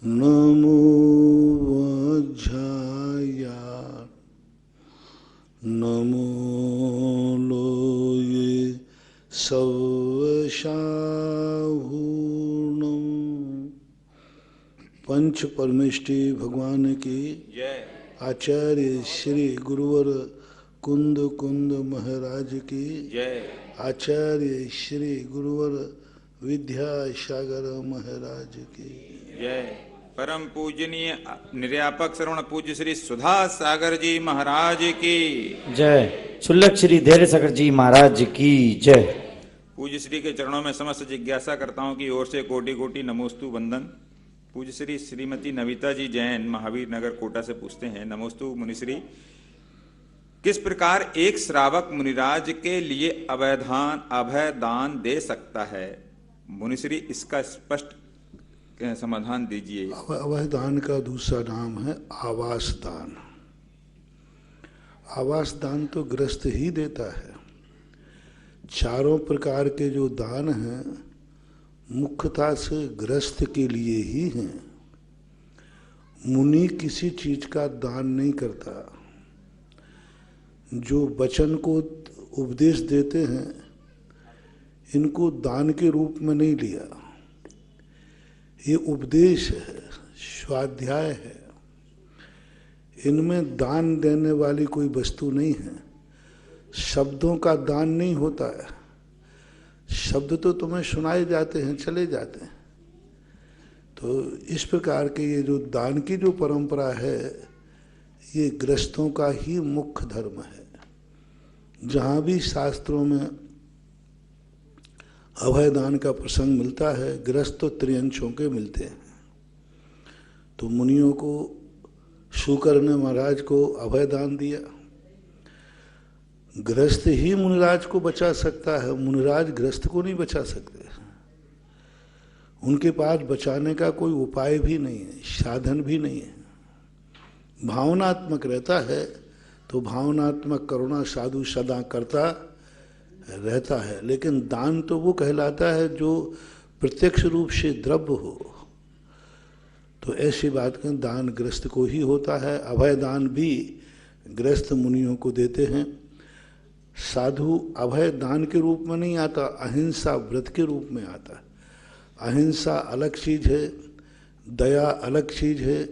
नमो वज्झाया नमो लोये सवशाहूणम। पंच परमेष्टि भगवान की जय। आचार्य श्री गुरुवर कुंद कुंद महाराज की जय। आचार्य श्री गुरुवर विद्यासागर महाराज की जय। परम पूजनीय निर्यापक श्रवण पूज्य श्री सुधा सागर जी महाराज की जय। शुल्लक श्री धैर्य सागर जी महाराज की जय। पूज्य श्री के चरणों में समस्त जिज्ञासा करताओं की ओर से कोटि कोटि नमोस्तु वंदन। पूज्य श्री श्रीमती नविता जी जैन महावीर नगर कोटा से पूछते हैं, नमोस्तु मुनिश्री, किस प्रकार एक श्रावक मुनिराज के लिए अभय दान दे सकता है? मुनिश्री इसका स्पष्ट समाधान दीजिए। अभय दान का दूसरा नाम है आवास दान। आवास दान तो गृहस्थ ही देता है। चारों प्रकार के जो दान हैं मुख्यतः से गृहस्थ के लिए ही हैं। मुनि किसी चीज का दान नहीं करता। जो वचन को उपदेश देते हैं इनको दान के रूप में नहीं लिया। ये उपदेश है, स्वाध्याय है। इनमें दान देने वाली कोई वस्तु नहीं है। शब्दों का दान नहीं होता है। शब्द तो तुम्हें सुनाए जाते हैं, चले जाते हैं। तो इस प्रकार के ये जो दान की जो परंपरा है ये गृहस्थों का ही मुख्य धर्म है। जहाँ भी शास्त्रों में अभय दान का प्रसंग मिलता है, गृहस्थ तो त्रिअंशों के मिलते हैं। तो मुनियों को शुकर ने महाराज को अभय दान दिया। गृहस्थ ही मुनिराज को बचा सकता है, मुनिराज गृहस्थ को नहीं बचा सकते। उनके पास बचाने का कोई उपाय भी नहीं है, साधन भी नहीं है। भावनात्मक रहता है तो भावनात्मक करुणा साधु सदा करता रहता है, लेकिन दान तो वो कहलाता है जो प्रत्यक्ष रूप से द्रव्य हो। तो ऐसी बात का दान गृहस्थ को ही होता है। अभय दान भी गृहस्थ मुनियों को देते हैं। साधु अभय दान के रूप में नहीं आता, अहिंसा व्रत के रूप में आता है। अहिंसा अलग चीज है, दया अलग चीज है,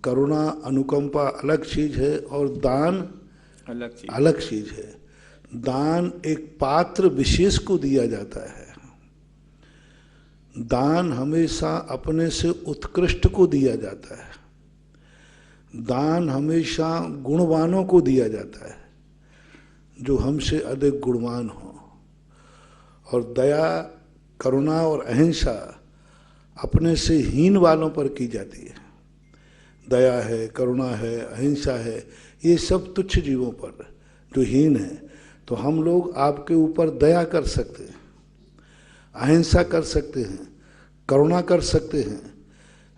करुणा अनुकंपा अलग चीज है, और दान अलग चीज है। दान एक पात्र विशेष को दिया जाता है। दान हमेशा अपने से उत्कृष्ट को दिया जाता है। दान हमेशा गुणवानों को दिया जाता है, जो हमसे अधिक गुणवान हो। और दया करुणा और अहिंसा अपने से हीन वालों पर की जाती है। दया है, करुणा है, अहिंसा है, ये सब तुच्छ जीवों पर जो हीन है। तो हम लोग आपके ऊपर दया कर सकते हैं, अहिंसा कर सकते हैं, करुणा कर सकते हैं,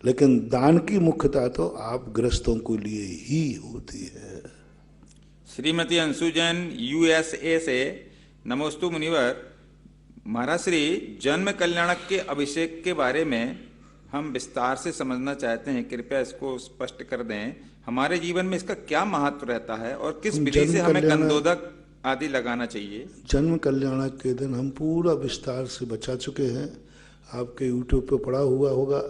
लेकिन दान की मुख्यता तो आप गृहस्थों के लिए ही होती है। श्रीमती अंशु जैन USA से, नमोस्तु मुनिवर, महाराज श्री जन्म कल्याणक के अभिषेक के बारे में हम विस्तार से समझना चाहते हैं, कृपया इसको स्पष्ट कर दें। हमारे जीवन में इसका क्या महत्व रहता है और किस विधि से हमें गंधोदक आदि लगाना चाहिए? जन्म कल्याणक के दिन हम पूरा विस्तार से बचा चुके हैं। आपके YouTube पे पड़ा हुआ होगा।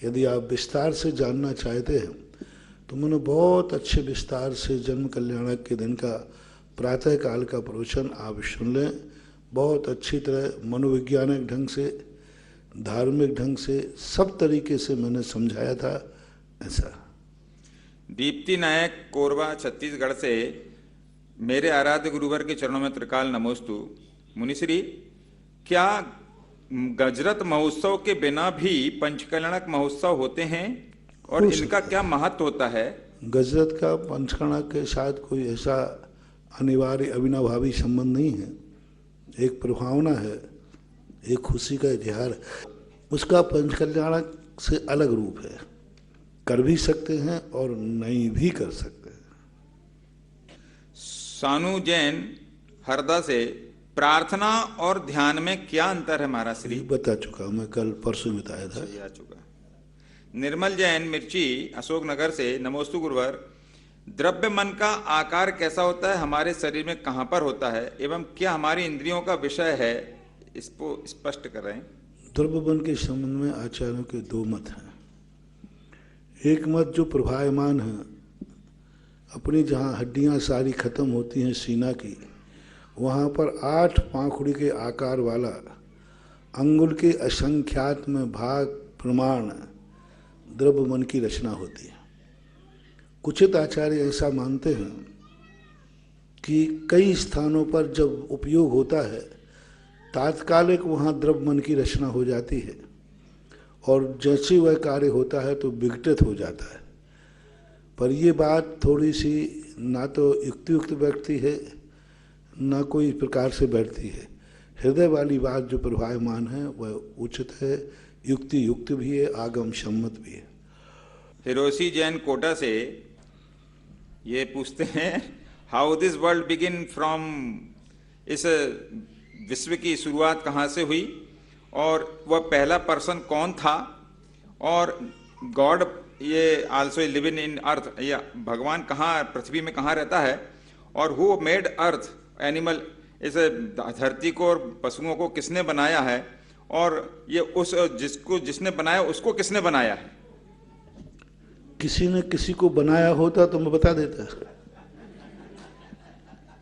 यदि आप विस्तार से जानना चाहते हैं तो मैंने बहुत अच्छे विस्तार से जन्म कल्याणक के दिन का प्रातः काल का प्रवचन आप सुन लें। बहुत अच्छी तरह मनोवैज्ञानिक ढंग से, धार्मिक ढंग से, सब तरीके से मैंने समझाया था। ऐसा दीप्ति नायक कोरबा छत्तीसगढ़ से, मेरे आराध्य गुरुवर के चरणों में त्रिकाल नमोस्तु। मुनिश्री, क्या गजरत महोत्सव के बिना भी पंचकल्याणक महोत्सव होते हैं और इनका क्या महत्व होता है? गजरत का पंचकल्याणक के साथ कोई ऐसा अनिवार्य अविनाभावी संबंध नहीं है। एक प्रभावना है, एक खुशी का इतिहास है। उसका पंचकल्याणक से अलग रूप है। कर भी सकते हैं और नहीं भी कर सकते हैं। सानू जैन हरदा से, प्रार्थना और ध्यान में क्या अंतर है महाराज श्री? बता चुका मैं, कल परसों बताया था। आ चुका। निर्मल जैन मिर्ची अशोकनगर से, नमोस्तु गुरुवर। द्रव्य मन का आकार कैसा होता है, हमारे शरीर में कहाँ पर होता है एवं क्या हमारी इंद्रियों का विषय है, इसको स्पष्ट कर रहे हैं। द्रव्य मन के संबंध में आचार्यों के दो मत हैं। एक मत जो प्रभायमान है, अपनी जहाँ हड्डियाँ सारी खत्म होती हैं सीना की, वहाँ पर 8 पाखुड़ी के आकार वाला अंगुल के असंख्यात्म भाग प्रमाण द्रव्य मन की रचना होती है। कुछित आचार्य ऐसा मानते हैं कि कई स्थानों पर जब उपयोग होता है तात्कालिक वहाँ द्रव्य मन की रचना हो जाती है और जैसे वह कार्य होता है तो विघटित हो जाता है। पर ये बात थोड़ी सी ना तो युक्तियुक्त बैठती है ना कोई इस प्रकार से बैठती है। हृदय वाली बात जो प्रभायमान है वह उचित है, युक्ति युक्त भी है, आगम सम्मत भी है। हिरोशी जैन कोटा से ये पूछते हैं, how this world begin from, इस विश्व की शुरुआत कहाँ से हुई और वह पहला पर्सन कौन था, और गॉड ये आल्सो लिविंग इन अर्थ, या भगवान कहाँ पृथ्वी में कहाँ रहता है, और हु मेड अर्थ एनिमल, इस धरती को और पशुओं को किसने बनाया है, और ये उस जिसने बनाया उसको किसने बनाया है। किसी ने किसी को बनाया होता तो मैं बता देता।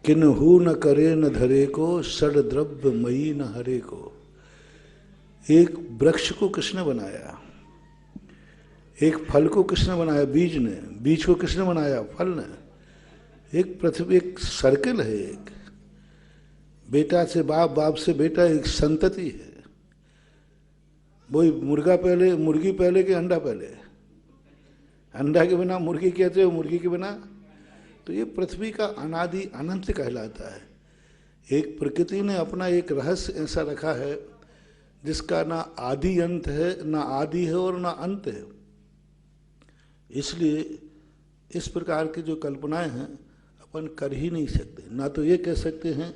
किन्हु न करे न धरे को, सड़ द्रव्य मई न हरे को। एक वृक्ष को किसने बनाया, एक फल को किसने बनाया, बीज ने, बीज को किसने बनाया, फल ने। एक पृथ्वी एक सर्कल है, एक बेटा से बाप, बाप से बेटा, एक संतति है। वही मुर्गा पहले, मुर्गी पहले कि अंडा पहले, अंडा के बिना मुर्गी कहते हो, मुर्गी के बिना। तो ये पृथ्वी का अनादि अनंत कहलाता है। एक प्रकृति ने अपना एक रहस्य ऐसा रखा है जिसका ना आदि अंत है, ना आदि है और ना अंत है। इसलिए इस प्रकार की जो कल्पनाएं हैं अपन कर ही नहीं सकते। ना तो ये कह सकते हैं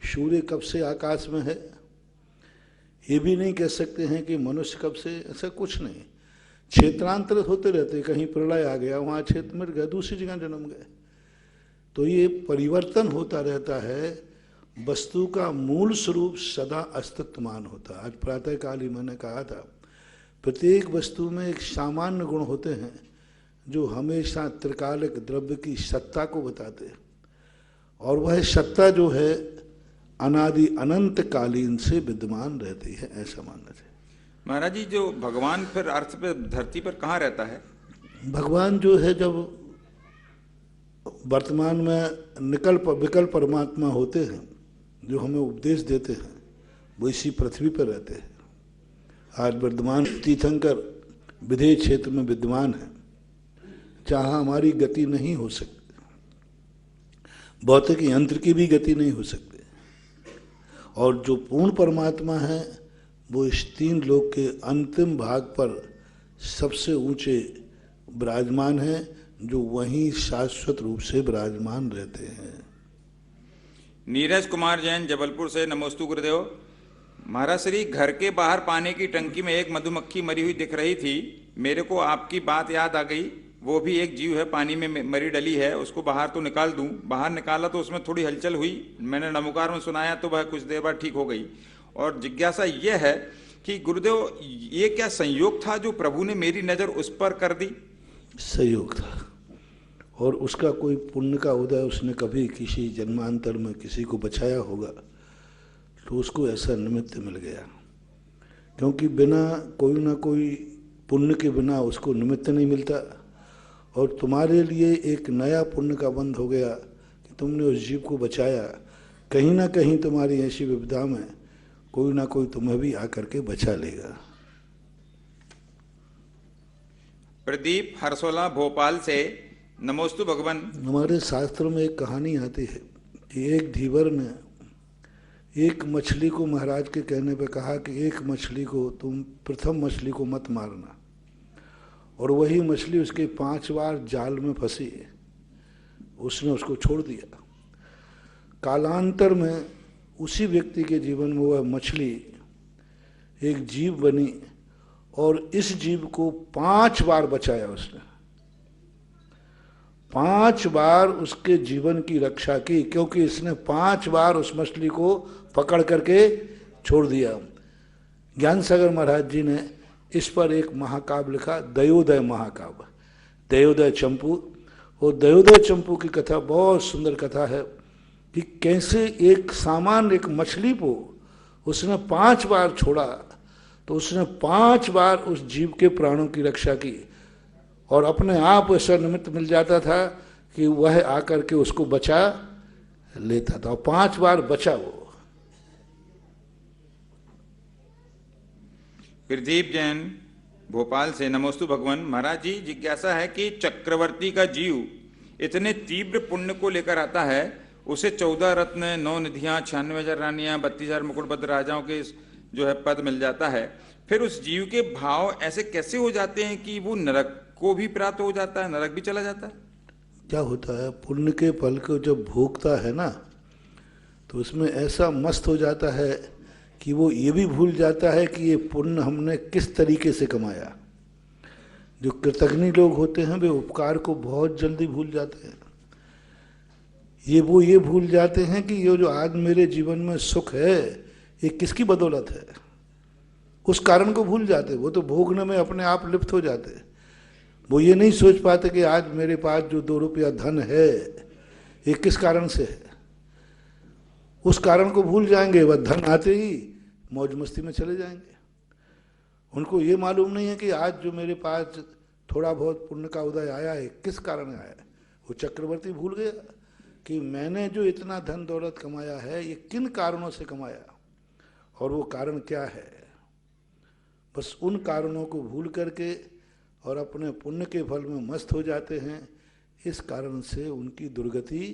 सूर्य कब से आकाश में है, ये भी नहीं कह सकते हैं कि मनुष्य कब से, ऐसा कुछ नहीं। क्षेत्रांतरित होते रहते, कहीं प्रलय आ गया वहाँ क्षेत्र मिट गए, दूसरी जगह जन्म गए। तो ये परिवर्तन होता रहता है। वस्तु का मूल स्वरूप सदा अस्तित्वमान होता है। आज प्रातःकाल ही मैंने कहा था, प्रत्येक वस्तु में एक सामान्य गुण होते हैं जो हमेशा त्रिकालिक द्रव्य की सत्ता को बताते हैं, और वह सत्ता जो है अनादि अनंत कालीन से विद्यमान रहती है, ऐसा मानना चाहिए। महाराज जी, जो भगवान फिर अर्थ पे धरती पर कहाँ रहता है? भगवान जो है जब वर्तमान में विकल्प परमात्मा होते हैं जो हमें उपदेश देते हैं, वो इसी पृथ्वी पर रहते हैं। आज वर्तमान तीर्थंकर विदेह क्षेत्र में विद्यमान है जहाँ हमारी गति नहीं हो सकती, भौतिक यंत्र की भी गति नहीं हो सकती। और जो पूर्ण परमात्मा है वो इस 3 लोक के अंतिम भाग पर सबसे ऊंचे विराजमान है, जो वहीं शाश्वत रूप से विराजमान रहते हैं। नीरज कुमार जैन जबलपुर से, नमोस्तु गुरुदेव। महाराज श्री, घर के बाहर पानी की टंकी में एक मधुमक्खी मरी हुई दिख रही थी। मेरे को आपकी बात याद आ गई, वो भी एक जीव है, पानी में मरी डली है, उसको बाहर तो निकाल दूं। बाहर निकाला तो उसमें थोड़ी हलचल हुई, मैंने नमोकार में सुनाया तो वह कुछ देर बाद ठीक हो गई। और जिज्ञासा यह है कि गुरुदेव, ये क्या संयोग था जो प्रभु ने मेरी नजर उस पर कर दी? संयोग था, और उसका कोई पुण्य का उदय, उसने कभी किसी जन्मांतर में किसी को बचाया होगा तो उसको ऐसा निमित्त मिल गया। क्योंकि बिना कोई ना कोई पुण्य के बिना उसको निमित्त नहीं मिलता। और तुम्हारे लिए एक नया पुण्य का बंध हो गया कि तुमने उस जीव को बचाया। कहीं ना कहीं तुम्हारी ऐसी विपदा में कोई ना कोई तुम्हें भी आकर के बचा लेगा। प्रदीप हरसोला भोपाल से, नमोस्तु भगवान। हमारे शास्त्रों में एक कहानी आती है कि एक धीवर ने एक मछली को महाराज के कहने पे कहा कि एक मछली को तुम प्रथम मछली को मत मारना, और वही मछली उसके 5 बार जाल में फंसी, उसने उसको छोड़ दिया। कालांतर में उसी व्यक्ति के जीवन में वह मछली एक जीव बनी और इस जीव को 5 बार बचाया उसने, 5 बार उसके जीवन की रक्षा की, क्योंकि इसने 5 बार उस मछली को पकड़ करके छोड़ दिया। ज्ञान सागर महाराज जी ने इस पर एक महाकाव्य लिखा, दयोदय महाकाव्य, दयोदय चंपू। और दयोदय चंपू की कथा बहुत सुंदर कथा है कि कैसे एक सामान्य एक मछली को उसने 5 बार छोड़ा, तो उसने 5 बार उस जीव के प्राणों की रक्षा की, और अपने आप ऐसा निमित्त मिल जाता था कि वह आकर के उसको बचा लेता था, और 5 बार बचा वो। प्रदीप जैन भोपाल से, नमोस्तु भगवान। महाराज जी, जिज्ञासा है कि चक्रवर्ती का जीव इतने तीव्र पुण्य को लेकर आता है, उसे 14 रत्न, 9 निधियां, 96,000 रानियां, 32,000 मुकुटबद्ध राजाओं के जो है पद मिल जाता है, फिर उस जीव के भाव ऐसे कैसे हो जाते हैं कि वो नरक को भी प्राप्त हो जाता है, नरक भी चला जाता है? क्या होता है, पुण्य के फल को जब भोगता है ना, तो उसमें ऐसा मस्त हो जाता है कि वो ये भी भूल जाता है कि ये पुण्य हमने किस तरीके से कमाया। जो कृतज्ञ लोग होते हैं वे उपकार को बहुत जल्दी भूल जाते हैं। ये भूल जाते हैं कि ये जो आज मेरे जीवन में सुख है ये किसकी बदौलत है, उस कारण को भूल जाते। वो तो भोगने में अपने आप लिप्त हो जाते। वो ये नहीं सोच पाते कि आज मेरे पास जो 2 रुपया धन है ये किस कारण से है, उस कारण को भूल जाएंगे। वह धन आते ही मौज मस्ती में चले जाएंगे। उनको ये मालूम नहीं है कि आज जो मेरे पास थोड़ा बहुत पुण्य का उदय आया है किस कारण आया है। वो चक्रवर्ती भूल गया कि मैंने जो इतना धन दौलत कमाया है ये किन कारणों से कमाया, और वो कारण क्या है। बस उन कारणों को भूल करके और अपने पुण्य के फल में मस्त हो जाते हैं। इस कारण से उनकी दुर्गति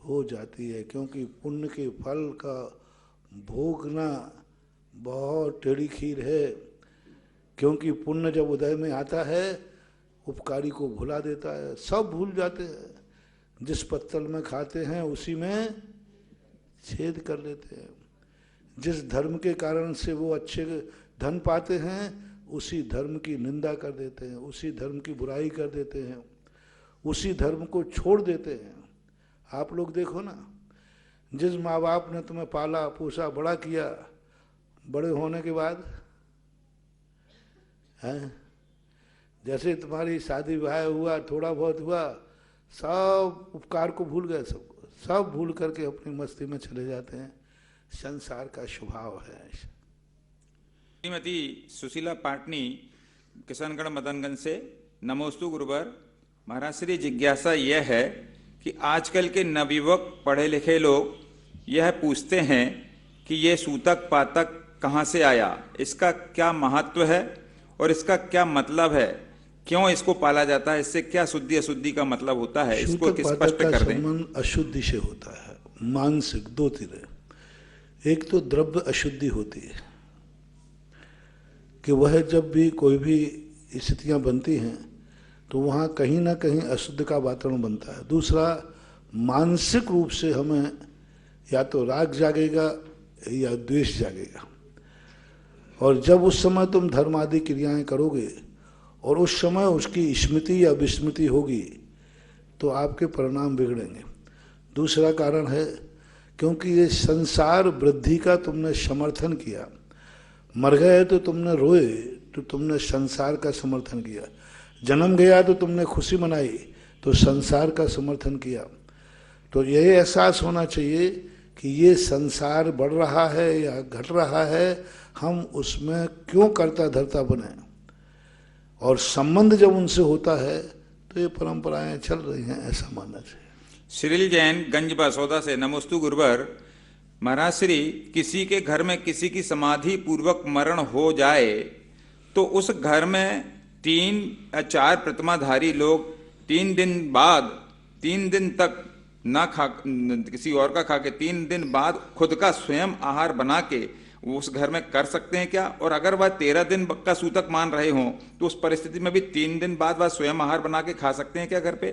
हो जाती है, क्योंकि पुण्य के फल का भोगना बहुत टेढ़ी खीर है। क्योंकि पुण्य जब उदय में आता है उपकारी को भुला देता है, सब भूल जाते हैं। जिस पत्तल में खाते हैं उसी में छेद कर लेते हैं। जिस धर्म के कारण से वो अच्छे धन पाते हैं उसी धर्म की निंदा कर देते हैं, उसी धर्म की बुराई कर देते हैं, उसी धर्म को छोड़ देते हैं। आप लोग देखो ना, जिस माँ बाप ने तुम्हें पाला पोसा बड़ा किया, बड़े होने के बाद हैं, जैसे तुम्हारी शादी ब्याह हुआ, थोड़ा बहुत हुआ, सब उपकार को भूल गए, सबको सब भूल करके अपनी मस्ती में चले जाते हैं। संसार का स्वभाव है। श्रीमती सुशीला पाटनी किशनगढ़ मदनगंज से, नमोस्तु गुरुवर। महाराज श्री, जिज्ञासा यह है कि आजकल के नवयुवक पढ़े लिखे लोग यह पूछते हैं कि ये सूतक पातक कहाँ से आया, इसका क्या महत्व है और इसका क्या मतलब है, क्यों इसको पाला जाता है, इससे क्या शुद्धि अशुद्धि का मतलब होता है, इसको स्पष्ट कर दें। संबंध अशुद्धि से होता है, मानसिक 2 तरह। एक तो द्रव्य अशुद्धि होती है कि वह जब भी कोई भी स्थितियां बनती हैं तो वहाँ कहीं ना कहीं अशुद्ध का वातावरण बनता है। दूसरा, मानसिक रूप से हमें या तो राग जागेगा या द्वेष जागेगा, और जब उस समय तुम धर्म आदि क्रियाएं करोगे और उस समय उसकी स्मृति या विस्मृति होगी तो आपके परिणाम बिगड़ेंगे। दूसरा कारण है क्योंकि ये संसार वृद्धि का तुमने समर्थन किया, मर गए तो तुमने रोए, तो तुमने संसार का समर्थन किया, जन्म गया तो तुमने खुशी मनाई, तो संसार का समर्थन किया। तो यही एहसास होना चाहिए कि ये संसार बढ़ रहा है या घट रहा है, हम उसमें क्यों कर्ता धर्ता बने, और संबंध जब उनसे होता है तो ये परंपराएं चल रही हैं, ऐसा मानना चाहिए। श्रील जैन गंज बसौदा से, नमोस्तु गुरुवर। महाराज श्री, किसी के घर में किसी की समाधि पूर्वक मरण हो जाए तो उस घर में 3 या 4 प्रतिमाधारी लोग 3 दिन बाद, 3 दिन तक ना खा, किसी और का खा के 3 दिन बाद खुद का स्वयं आहार बना के उस घर में कर सकते हैं क्या? और अगर वह 13 दिन का सूतक मान रहे हों तो उस परिस्थिति में भी 3 दिन बाद वह स्वयं आहार बना के खा सकते हैं क्या घर पे?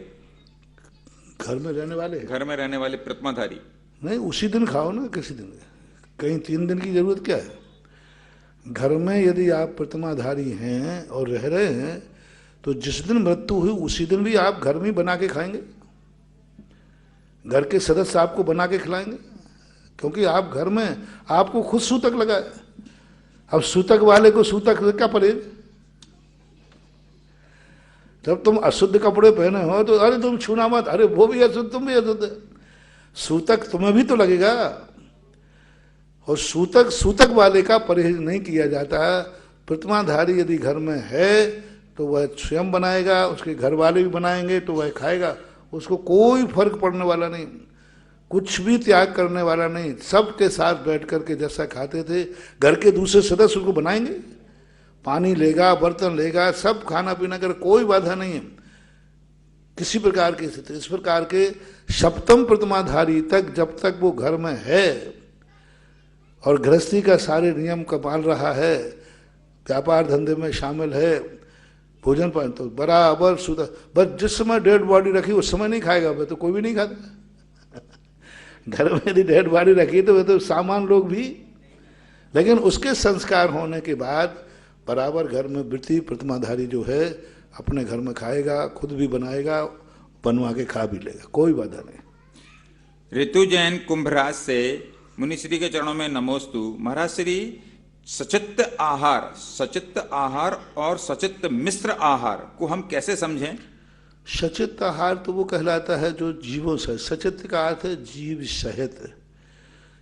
घर में रहने वाले प्रतिमाधारी नहीं, उसी दिन खाओ ना, किसी दिन, कहीं 3 दिन की जरूरत क्या है। घर में यदि आप प्रतिमाधारी हैं और रह रहे हैं तो जिस दिन मृत्यु हुई उसी दिन भी आप घर में बना के खाएंगे, घर के सदस्य आपको बना के खिलाएंगे, क्योंकि आप घर में आपको खुद सूतक लगा है। अब सूतक वाले को सूतक से क्या परहेज? जब तुम अशुद्ध कपड़े पहने हो तो अरे तुम छूना मत, अरे वो भी अशुद्ध तुम भी अशुद्ध। सूतक तुम्हें भी तो लगेगा, और सूतक वाले का परहेज नहीं किया जाता। प्रतिमाधारी यदि घर में है तो वह स्वयं बनाएगा, उसके घर वाले भी बनाएंगे तो वह खाएगा, उसको कोई फर्क पड़ने वाला नहीं, कुछ भी त्याग करने वाला नहीं। सबके साथ बैठ करके जैसा खाते थे घर के दूसरे सदस्य उसको बनाएंगे, पानी लेगा, बर्तन लेगा, सब खाना पीना कर, कोई बाधा नहीं है किसी प्रकार की स्थिति। इस प्रकार के सप्तम प्रतिमाधारी तक जब तक वो घर में है और गृहस्थी का सारे नियम का पाल रहा है, व्यापार धंधे में शामिल है, भोजन पान तो बराबर सुधा। बस जिस समय डेड बॉडी रखी उस समय नहीं खाएगा, वह तो कोई भी नहीं खाता। घर में यदि डेड बॉडी रखी तो वह तो सामान लोग भी, लेकिन उसके संस्कार होने के बाद बराबर घर में वृत्ति प्रतिमाधारी जो है अपने घर में खाएगा, खुद भी बनाएगा, बनवा के खा भी लेगा, कोई बाधा नहीं। ऋतु जैन कुंभराज से मुनिश्री के चरणों में नमोस्तु। महाराज श्री सचित्त आहार और सचित्त मिश्र आहार को हम कैसे समझें? सचित्त आहार तो वो कहलाता है जो जीवों से, सचित्त का अर्थ है जीव सहित।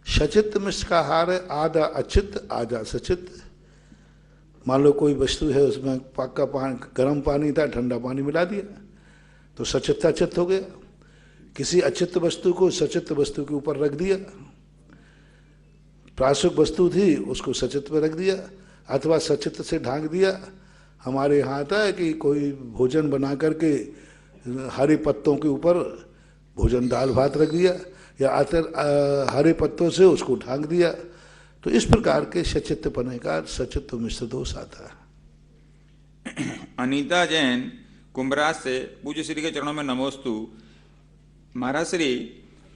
सचित्त मिश्र का आहार है आधा अचित्त आधा सचित्त। मान लो कोई वस्तु है उसमें पक्का पानी, गर्म पानी था, ठंडा पानी मिला दिया तो सचित्त अचित्त हो गया। किसी अचित्त वस्तु को सचित्त वस्तु के ऊपर रख दिया, प्रासुक वस्तु थी उसको सचित्त पे रख दिया अथवा सचित्त से ढांक दिया। हमारे यहाँ आता है कि कोई भोजन बना करके हरे पत्तों के ऊपर भोजन दाल भात रख दिया या हरे पत्तों से उसको ढांक दिया, तो इस प्रकार के सचित्त पने का सचित्त मिश्र दोष आता है। अनीता जैन कुंभराज से पूज्य श्री के चरणों में नमोस्तु। महाराज श्री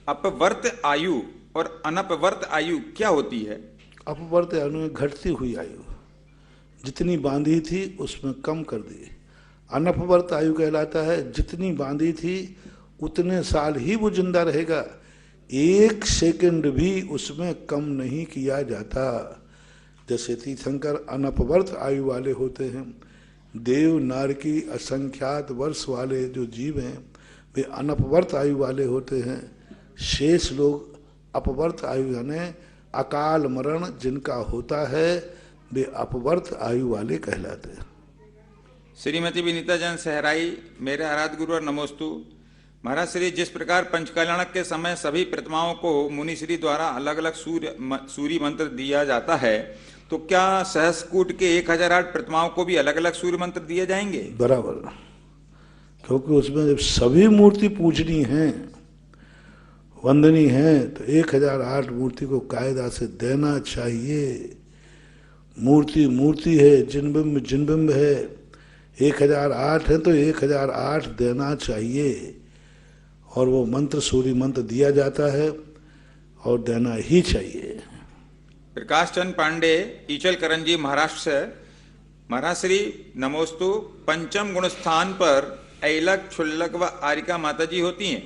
अपवर्त आयु और अनपवर्त आयु क्या होती है? अपवर्त आयु घटती हुई आयु, जितनी बांधी थी उसमें कम कर दी। अनपवर्त आयु कहलाता है जितनी बांधी थी उतने साल ही वो जिंदा रहेगा, 1 सेकंड भी उसमें कम नहीं किया जाता। जैसे तीर्थंकर अनपवर्त आयु वाले होते हैं, देव नार की असंख्यात वर्ष वाले जो जीव हैं वे अनपवर्त आयु वाले होते हैं। शेष लोग अपवर्त आयु यानी अकाल मरण जिनका होता है वे अपवर्त आयु वाले कहलाते हैं। श्रीमती विनीता जैन सहराई, मेरे आराध्य गुरुवर नमोस्तु। महाराज श्री जिस प्रकार पंचकल्याणक के समय सभी प्रतिमाओं को मुनिश्री द्वारा अलग अलग सूर्य मंत्र दिया जाता है, तो क्या सहस्कूट के 1008 प्रतिमाओं को भी अलग अलग सूर्य मंत्र दिए जाएंगे? बराबर, क्योंकि उसमें जब सभी मूर्ति पूजनी है, वंदनी है, तो 1008 मूर्ति को कायदा से देना चाहिए। मूर्ति है, जिनबिंब है, 1008 है तो 1008 देना चाहिए। और वो मंत्र सूर्य मंत्र दिया जाता है और देना ही चाहिए। प्रकाश चंद पांडे ईचल करंजी महाराष्ट्र से, महाराज श्री नमोस्तु। पंचम गुण स्थान पर ऐलक, क्षुल्लक व आरिका माता जी होती हैं,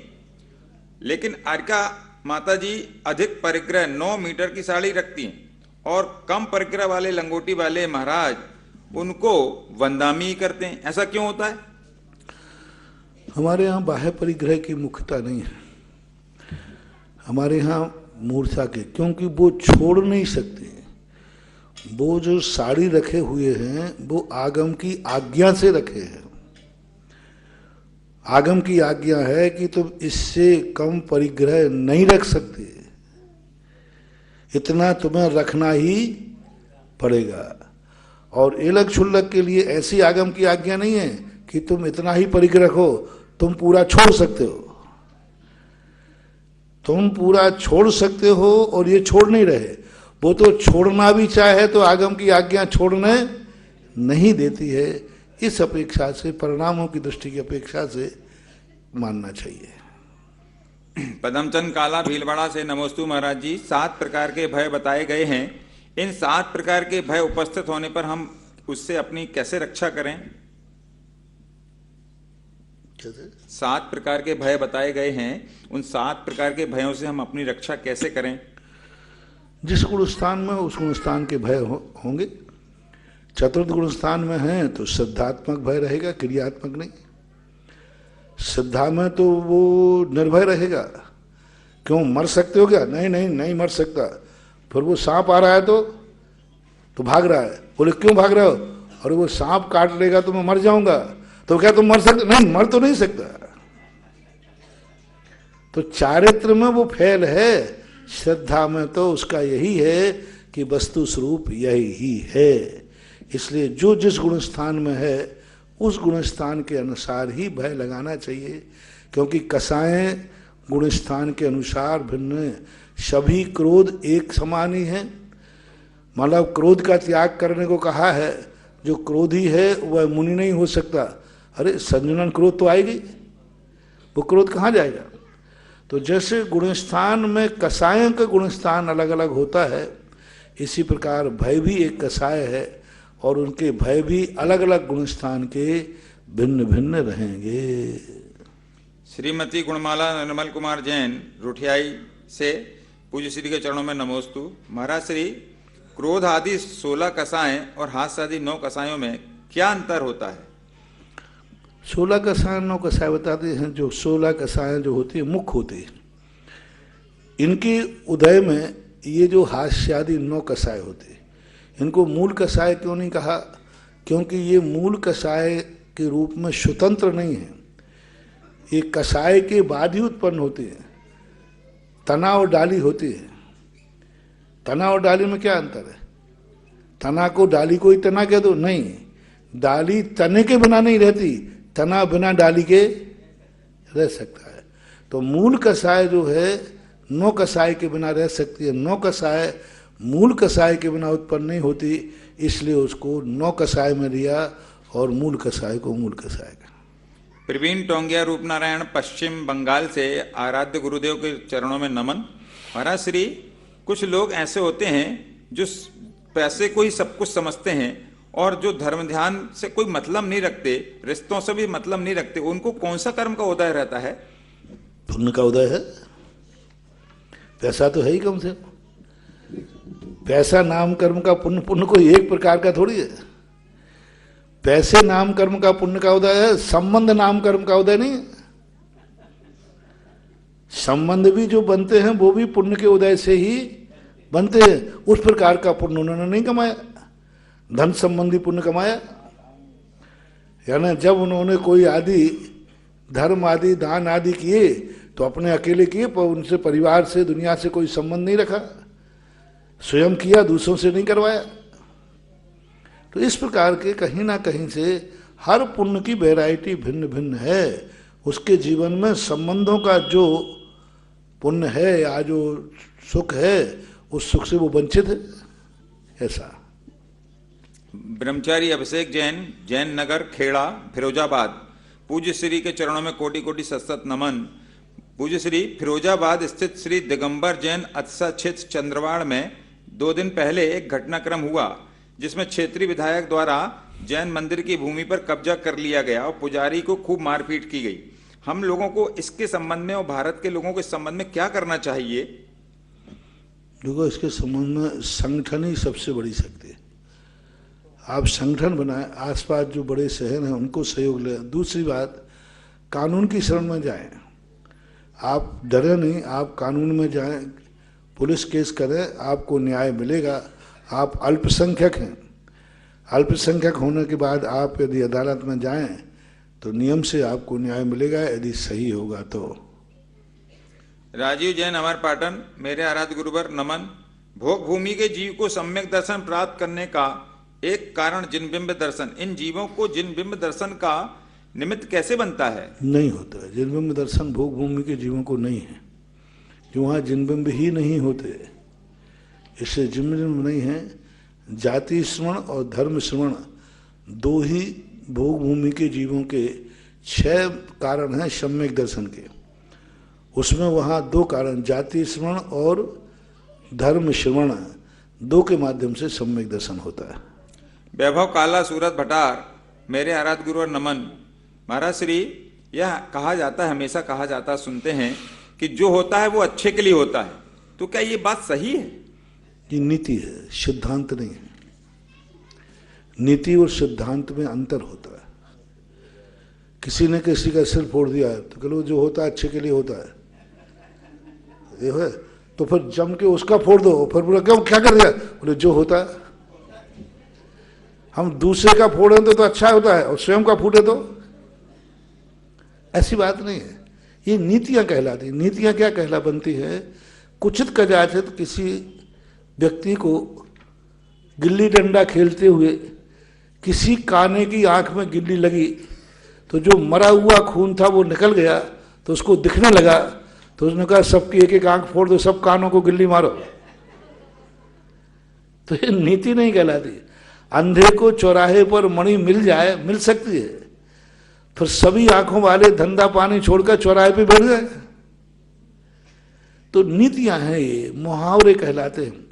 लेकिन आरिका माता जी अधिक परिग्रह 9 मीटर की साड़ी रखती हैं और कम परिग्रह वाले लंगोटी वाले महाराज उनको वंदामी करते हैं, ऐसा क्यों होता है? हमारे यहाँ बाह्य परिग्रह की मुख्यता नहीं है, हमारे यहाँ मूर्छा के, क्योंकि वो छोड़ नहीं सकते। वो जो साड़ी रखे हुए हैं वो आगम की आज्ञा से रखे हैं। आगम की आज्ञा है कि तुम इससे कम परिग्रह नहीं रख सकते, इतना तुम्हें रखना ही पड़ेगा। और एलक छुल्लक के लिए ऐसी आगम की आज्ञा नहीं है कि तुम इतना ही परिग्रह रखो, तुम पूरा छोड़ सकते हो। तुम पूरा छोड़ सकते हो और ये छोड़ नहीं रहे। वो तो छोड़ना भी चाहे तो आगम की आज्ञा छोड़ने नहीं देती है। इस अपेक्षा से, परिणामों की दृष्टि की अपेक्षा से मानना चाहिए। पदमचंद काला भीलवाड़ा से नमोस्तु। महाराज जी 7 प्रकार के भय बताए गए हैं, इन 7 प्रकार के भय उपस्थित होने पर हम उससे अपनी कैसे रक्षा करें? 7 प्रकार के भय बताए गए हैं, उन 7 प्रकार के भयों से हम अपनी रक्षा कैसे करें? जिस गुण स्थान में उस गुण स्थान के भय होंगे। चतुर्थ गुण स्थान में है तो श्रद्धात्मक भय रहेगा, क्रियात्मक नहीं। श्रद्धा में तो वो निर्भय रहेगा, क्यों मर सकते हो क्या? नहीं नहीं नहीं मर सकता। फिर वो सांप आ रहा है तो भाग रहा है, बोले क्यों भाग रहे हो? और वो सांप काट लेगा तो मैं मर जाऊंगा। तो क्या तुम मर सकते? नहीं, मर तो नहीं सकता। तो चारित्र में वो फैल है, श्रद्धा में तो उसका यही है कि वस्तु स्वरूप यही ही है। इसलिए जो जिस गुण स्थान में है उस गुण स्थान के अनुसार ही भय लगाना चाहिए, क्योंकि कसाएं गुण स्थान के अनुसार भिन्न। सभी क्रोध एक समान ही है। मतलब क्रोध का त्याग करने को कहा है, जो क्रोधी है वह मुनि नहीं हो सकता। अरे संजुनन क्रोध तो आएगी, वो क्रोध कहाँ जाएगा? तो जैसे गुणस्थान में कसायों का गुणस्थान अलग अलग होता है, इसी प्रकार भय भी एक कसाय है और उनके भय भी अलग अलग गुणस्थान के भिन्न भिन्न रहेंगे। श्रीमती गुणमाला निर्मल कुमार जैन रुठियाई से पूज्य श्री के चरणों में नमोस्तु। महाराज श्री, क्रोध आदि 16 कसाएं और हास्य आदि 9 कसायों में क्या अंतर होता है? 16 कसाय 9 कसाय बताते हैं। जो 16 कसाएं जो होती है मुख्य होती है, इनके उदय में ये जो हास्य आदि 9 कसाय होते हैं, इनको मूल कसाय क्यों नहीं कहा? क्योंकि ये मूल कसाय के रूप में स्वतंत्र नहीं है, ये कसाय के बाद ही उत्पन्न होती है। तना और डाली होती है। तना और डाली में क्या अंतर है? तना को डाली को ही तना कह दो, नहीं, डाली तने के बिना नहीं रहती, तना बिना डाली के रह सकता है। तो मूल कसाय जो है 9 कसाय के बिना रह सकती है। 9 कसाय मूल कसाय के बिना उत्पन्न नहीं होती, इसलिए उसको 9 कसाय में लिया और मूल कसाय को मूल कसाय का। प्रवीण टोंगिया रूपनारायण पश्चिम बंगाल से आराध्य गुरुदेव के चरणों में नमन। महाराज श्री, कुछ लोग ऐसे होते हैं जो पैसे को ही सब कुछ समझते हैं और जो धर्म ध्यान से कोई मतलब नहीं रखते, रिश्तों से भी मतलब नहीं रखते, उनको कौन सा कर्म का उदय रहता है? पुण्य का उदय है। पैसा तो है ही कम से कम। पैसा नाम कर्म का पुण्य, पुण्य कोई एक प्रकार का थोड़ी है। पैसे नाम कर्म का पुण्य का उदय है, संबंध नाम कर्म का उदय नहीं है। संबंध भी जो बनते हैं वो भी पुण्य के उदय से ही बनते हैं। उस प्रकार का पुण्य उन्होंने नहीं कमाया, धन संबंधी पुण्य कमाया। यानी जब उन्होंने कोई आदि धर्म आदि दान आदि किए तो अपने अकेले किए, पर उनसे परिवार से दुनिया से कोई संबंध नहीं रखा, स्वयं किया, दूसरों से नहीं करवाया। तो इस प्रकार के कहीं ना कहीं से हर पुण्य की वैरायटी भिन्न भिन्न है। उसके जीवन में संबंधों का जो पुण्य है या जो सुख है, उस सुख से वो वंचित है। ऐसा ब्रह्मचारी अभिषेक जैन, जैन नगर खेड़ा फिरोजाबाद, पूज्य श्री के चरणों में कोटि कोटि सतसत नमन। पूज्य श्री, फिरोजाबाद स्थित श्री दिगंबर जैन अतिशाक्षित चंद्रवाड़ में 2 दिन पहले एक घटनाक्रम हुआ जिसमें क्षेत्रीय विधायक द्वारा जैन मंदिर की भूमि पर कब्जा कर लिया गया और पुजारी को खूब मारपीट की गई। हम लोगों को इसके संबंध में और भारत के लोगों को इस संबंध में क्या करना चाहिए? देखो, इसके संबंध में संगठन ही सबसे बड़ी शक्ति है। आप संगठन बनाएं, आसपास जो बड़े शहर हैं उनको सहयोग लें। दूसरी बात, कानून की शरण में जाएं। आप डरे नहीं, आप कानून में जाएं, पुलिस केस करें, आपको न्याय मिलेगा। आप अल्पसंख्यक हैं, अल्पसंख्यक होने के बाद आप यदि अदालत में जाएं तो नियम से आपको न्याय मिलेगा, यदि सही होगा तो। राजीव जैन अमर पाटन, मेरे आराध्य गुरुवर नमन। भोग भूमि के जीव को सम्यक दर्शन प्राप्त करने का एक कारण जिनबिंब दर्शन, इन जीवों को जिनबिंब दर्शन का निमित्त कैसे बनता है? नहीं होता है जिनबिंब दर्शन, भोग भूमि के जीवों को नहीं है, कि वहाँ जिनबिंब ही नहीं होते। इससे जिनबिंब नहीं है। जाति श्रवण और धर्म श्रवण 2 ही भोग भूमि के जीवों के 6 कारण हैं सम्यक दर्शन के। उसमें वहाँ 2 कारण, जाति श्रवण और धर्म श्रवण, दो के माध्यम से सम्यक दर्शन होता है। वैभव काला सूरत भटार, मेरे आराध्य गुरुवर नमन। महाराज श्री, यह कहा जाता है, हमेशा कहा जाता सुनते हैं कि जो होता है वो अच्छे के लिए होता है, तो क्या ये बात सही है? ये नीति है, सिद्धांत नहीं है। नीति और सिद्धांत में अंतर होता है। किसी ने किसी का सिर फोड़ दिया है तो चलो जो होता है अच्छे के लिए होता है, ये है। तो फिर जम के उसका फोड़ दो, फिर पूरा क्यों क्या कर दिया? बोले जो होता है। हम दूसरे का फोड़े तो अच्छा होता है और स्वयं का फूटे तो ऐसी बात नहीं है। ये नीतियां कहलाती। नीतियां क्या कहला बनती है? कुचित कदाचित किसी व्यक्ति को गिल्ली डंडा खेलते हुए किसी काने की आंख में गिल्ली लगी तो जो मरा हुआ खून था वो निकल गया, तो उसको दिखने लगा, तो उसने कहा सबकी एक एक आंख फोड़ दो, सब कानों को गिल्ली मारो। तो ये नीति नहीं कहलाती। अंधे को चौराहे पर मणि मिल जाए, मिल सकती है, फिर सभी आंखों वाले धंधा पानी छोड़कर चौराहे पे बैठ गए। तो नीतियां हैं, ये मुहावरे कहलाते हैं।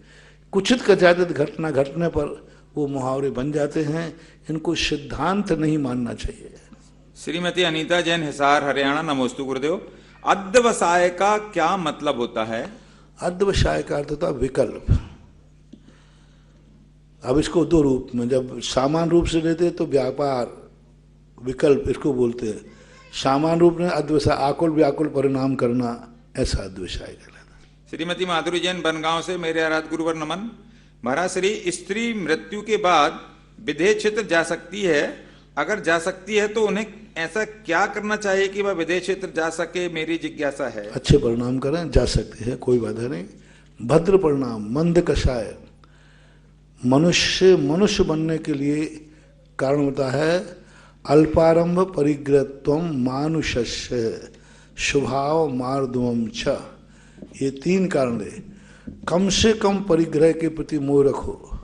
कुचित कदाचित घटना घटने पर वो मुहावरे बन जाते हैं। इनको सिद्धांत नहीं मानना चाहिए। श्रीमती अनीता जैन, हिसार, हरियाणा। नमोस्तु गुरुदेव। अध्यवसाय का क्या मतलब होता है? अध्यवसाय का अर्थ होता है विकल्प। अब इसको दो रूप में, जब सामान्य रूप से लेते तो व्यापार विकल्प इसको बोलते हैं। सामान्य रूप में अध्यवसाय आकुल व्याकुल परिणाम करना, ऐसा अध्यवसाय कहलाता है। श्रीमती माधुरी जैन, बनगांव से, मेरे आराध्य गुरुवर नमन। महाराज श्री, स्त्री मृत्यु के बाद विदेह क्षेत्र जा सकती है? अगर जा सकती है तो उन्हें ऐसा क्या करना चाहिए कि वह विदेह क्षेत्र जा सके? मेरी जिज्ञासा है। अच्छे परिणाम करें, जा सकते हैं, कोई बाधा नहीं। भद्र परिणाम, मंद कषाय, मनुष्य मनुष्य बनने के लिए कारण होता है। अल्पारंभ परिग्रहत्व मानुषस्य स्वभाव मार्दवम छ, ये तीन कारण है। कम से कम परिग्रह के प्रति मोह रखो।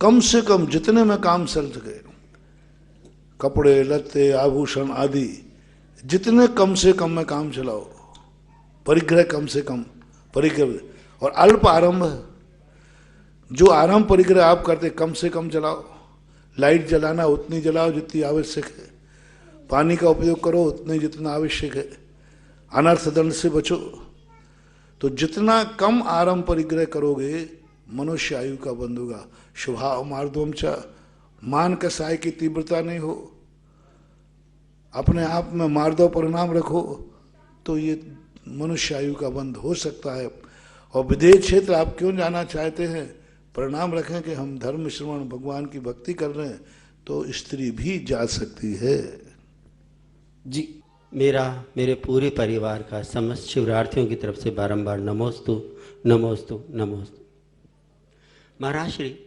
कम से कम जितने में काम चल सके, कपड़े लत्ते आभूषण आदि, जितने कम से कम में काम चलाओ। परिग्रह कम से कम परिग्रह। और अल्प आरंभ, जो आरंभ परिग्रह आप करते कम से कम चलाओ। लाइट जलाना उतनी जलाओ जितनी आवश्यक है। पानी का उपयोग करो उतने जितना आवश्यक है। अनर्थ दंड से बचो। तो जितना कम आरंभ परिग्रह करोगे, मनुष्य आयु का बंध होगा। स्वभाव मार्दवम च, मान कसाय की तीव्रता नहीं हो, अपने आप में मार्दव परिणाम रखो, तो ये मनुष्य आयु का बंध हो सकता है। और विदेह क्षेत्र आप क्यों जाना चाहते हैं? परिणाम रखें कि हम धर्म श्रवण भगवान की भक्ति कर रहे हैं, तो स्त्री भी जा सकती है। जी, मेरे पूरे परिवार का समस्त शिवरार्थियों की तरफ से बारंबार नमोस्तु नमोस्तु नमोस्तु। महाराज श्री,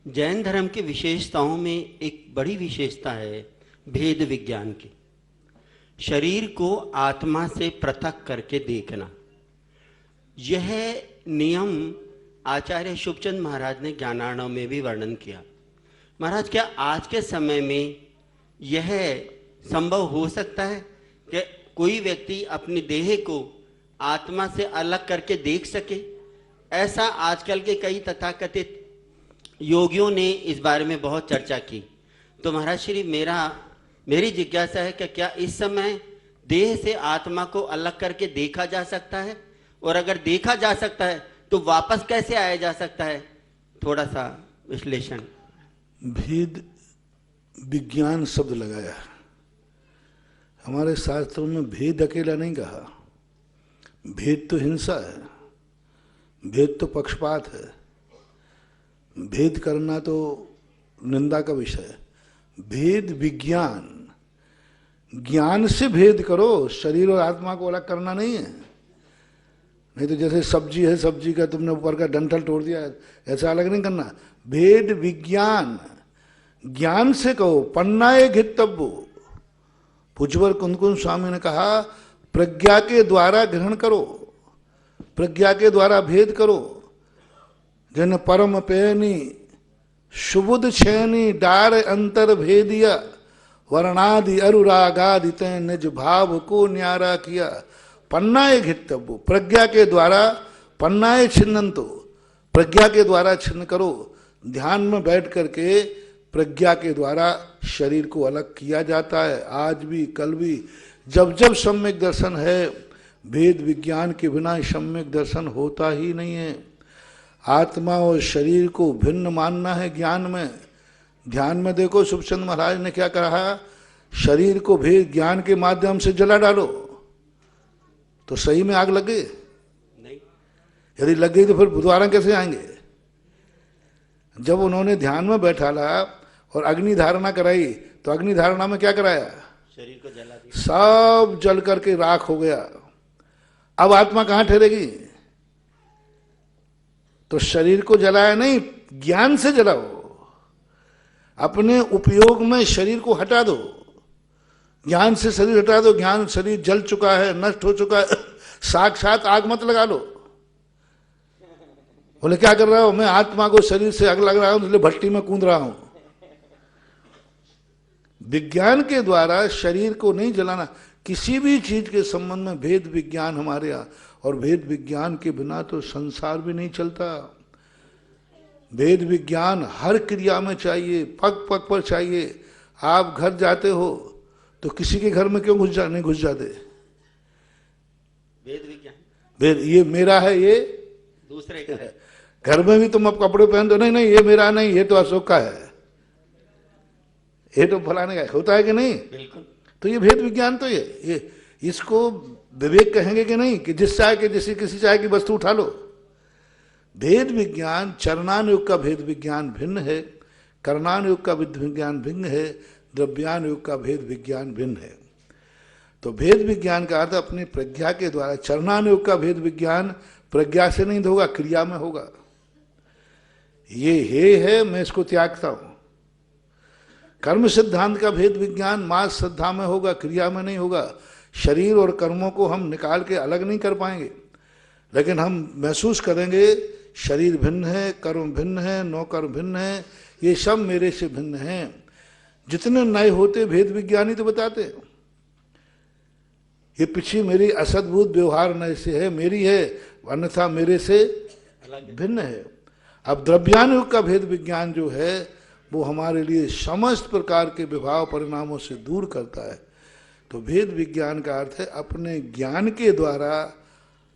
जैन धर्म की विशेषताओं में एक बड़ी विशेषता है भेद विज्ञान की। शरीर को आत्मा से पृथक करके देखना, यह नियम आचार्य शुभचंद महाराज ने ज्ञानार्णव में भी वर्णन किया। महाराज, क्या आज के समय में यह संभव हो सकता है कि कोई व्यक्ति अपनी देह को आत्मा से अलग करके देख सके? ऐसा आजकल के कई तथाकथित योगियों ने इस बारे में बहुत चर्चा की। तो महाराज श्री, मेरी जिज्ञासा है कि क्या इस समय देह से आत्मा को अलग करके देखा जा सकता है? और अगर देखा जा सकता है तो वापस कैसे आया जा सकता है? थोड़ा सा विश्लेषण। भेद विज्ञान शब्द लगाया। हमारे शास्त्रों में भेद अकेला नहीं कहा। भेद तो हिंसा है, भेद तो पक्षपात है, भेद करना तो निंदा का विषय है। भेद विज्ञान, ज्ञान से भेद करो, शरीर और आत्मा को अलग करना नहीं है। नहीं तो जैसे सब्जी है, सब्जी का तुमने ऊपर का डंठल तोड़ दिया, ऐसा अलग नहीं करना। भेद विज्ञान, ज्ञान से कहो। पन्नाए घितव्यो, पुजवर कुंदकुंद स्वामी ने कहा, प्रज्ञा के द्वारा ग्रहण करो, प्रज्ञा के द्वारा भेद करो। जन परम पेनी सुबुध छैनी डार अंतर भेदिया, वर्णादि अनुरागादि तय निज भाव को न्यारा किया। पन्नाए घितव्यो, प्रज्ञा के द्वारा पन्नाए छिन्नंतो, प्रज्ञा के द्वारा छिन्न करो। ध्यान में बैठ करके प्रज्ञा के द्वारा शरीर को अलग किया जाता है। आज भी कल भी जब जब सम्यक दर्शन है, भेद विज्ञान के बिना सम्यक दर्शन होता ही नहीं है। आत्मा और शरीर को भिन्न मानना है ज्ञान में। ध्यान में देखो सुखचंद महाराज ने क्या कहा, शरीर को भेद ज्ञान के माध्यम से जला डालो, तो सही में आग लगे नहीं, यदि लग गई तो फिर दोबारा कैसे आएंगे। जब उन्होंने ध्यान में बैठाला और अग्नि धारणा कराई, तो अग्नि धारणा में क्या कराया, शरीर को जला दिया, सब जल करके राख हो गया। अब आत्मा कहां ठहरेगी। तो शरीर को जलाया नहीं, ज्ञान से जलाओ। अपने उपयोग में शरीर को हटा दो, ज्ञान से शरीर हटा दो। ज्ञान शरीर जल चुका है, नष्ट हो चुका है, साक्षात आग मत लगा लो। बोले क्या कर रहा हो, मैं आत्मा को शरीर से आग लग रहा हूं, इसलिए भट्टी में कूद रहा हूं। विज्ञान के द्वारा शरीर को नहीं जलाना। किसी भी चीज के संबंध में भेद विज्ञान हमारे यहाँ, और भेद विज्ञान के बिना तो संसार भी नहीं चलता। भेद विज्ञान हर क्रिया में चाहिए, पग पग पर चाहिए। आप घर जाते हो तो किसी के घर में क्यों नहीं घुस जाते। वेद विज्ञान, भेद ये मेरा है, ये दूसरे का है। घर में भी तुम अब कपड़े पहन दो, नहीं नहीं ये मेरा नहीं, ये तो अशोक का है, ये तो फलाने का है। होता है कि नहीं। बिल्कुल। तो ये भेद विज्ञान तो ये इसको विवेक कहेंगे कि नहीं, कि जिस चाय के किसी चाय की वस्तु उठा लो। भेद विज्ञान, चरणान युग का भेद विज्ञान भिन्न है, कर्णान युग का भेद विज्ञान भिन्न है, द्रव्यान युग का भेद विज्ञान भिन्न है। तो भेद विज्ञान का अर्थ अपनी प्रज्ञा के द्वारा, चरणान युग का भेद विज्ञान प्रज्ञा से नहीं होगा, क्रिया में होगा। ये हे है, मैं इसको त्यागता हूं। कर्म सिद्धांत का भेद विज्ञान मास श्रद्धा में होगा, क्रिया में नहीं होगा। शरीर और कर्मों को हम निकाल के अलग नहीं कर पाएंगे, लेकिन हम महसूस करेंगे शरीर भिन्न है, कर्म भिन्न है, नौकर्म भिन्न है, ये सब मेरे से भिन्न हैं। जितने नए होते भेद विज्ञानी तो बताते ये पीछे मेरी असद्भुत व्यवहार नए से है, मेरी है, अन्यथा मेरे से भिन्न है। अब द्रव्यान युग का भेद विज्ञान जो है वो हमारे लिए समस्त प्रकार के विभाव परिणामों से दूर करता है। तो भेद विज्ञान का अर्थ है अपने ज्ञान के द्वारा